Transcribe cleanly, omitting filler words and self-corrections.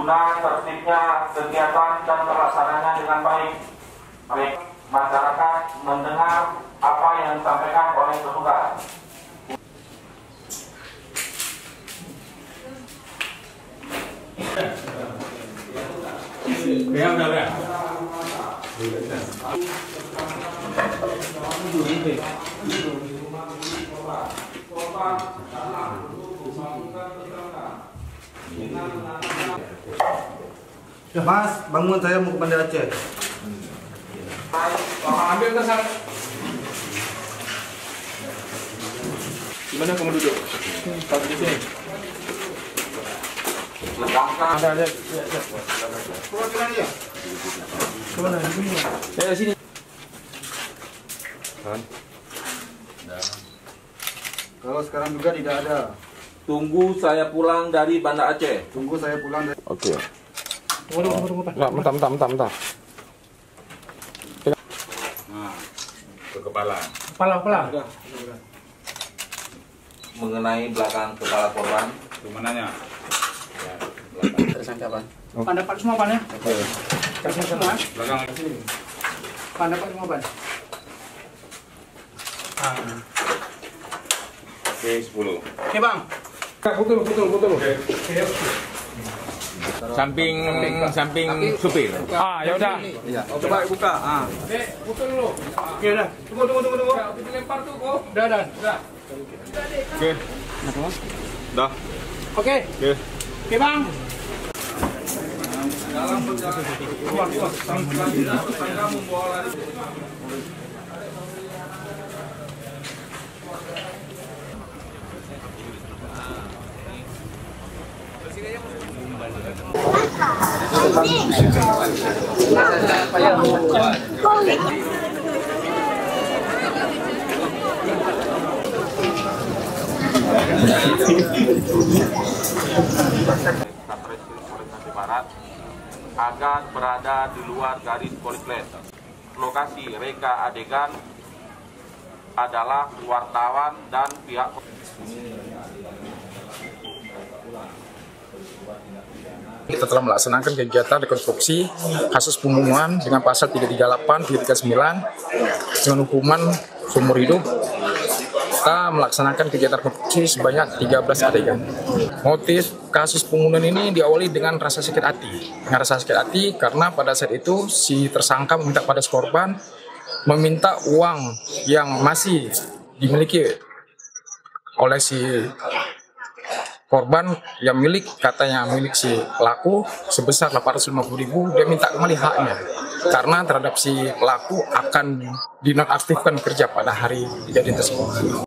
guna tertibnya kegiatan dan terlaksananya dengan baik. Baik, masyarakat mendengar apa yang disampaikan oleh petugas. Ya, udah. Mas, bangun, saya mau ke Banda Aceh. Ambil ke sana. Gimana kamu duduk? Taruh di sini. Ada. Keluar ke mana ya? Kemana? Saya sini. Kalau sekarang juga tidak ada. Tunggu saya pulang dari Banda Aceh. Tunggu saya pulang dari... Oke. Tunggu, Pak. Bentar. Nah, ke kepala. Kepala. Mengenai belakang kepala korban. Kemananya? Ya, belakang. Tersangka, Pak. Pan dapat semua, Pan, ya? Dapat semua. Belakang. Pan dapat semua, Pan. Oke, 10. Oke, Bang. Betul. Samping supir. Ya udah. Iya. Coba buka. Putul dulu. Oke, udah. Tunggu. Dilempar tuh kok. Udah. Oke. Dah. Oke. Oke, Bang. Dalam perjalanan sang tersangka membawa lari. Barat agar berada di luar garis poliklet. Lokasi reka adegan adalah wartawan dan pihak. Kita telah melaksanakan kegiatan rekonstruksi kasus pembunuhan dengan pasal 338, 339 dengan hukuman seumur hidup. Kita melaksanakan kegiatan rekonstruksi sebanyak 13 adegan. Motif kasus pembunuhan ini diawali dengan rasa sakit hati. Dengan rasa sakit hati karena pada saat itu si tersangka meminta pada si korban meminta uang yang masih dimiliki oleh si korban yang katanya milik si pelaku sebesar 850.000. Dia minta kembali haknya karena terhadap si pelaku akan dinonaktifkan kerja pada hari kejadian tersebut.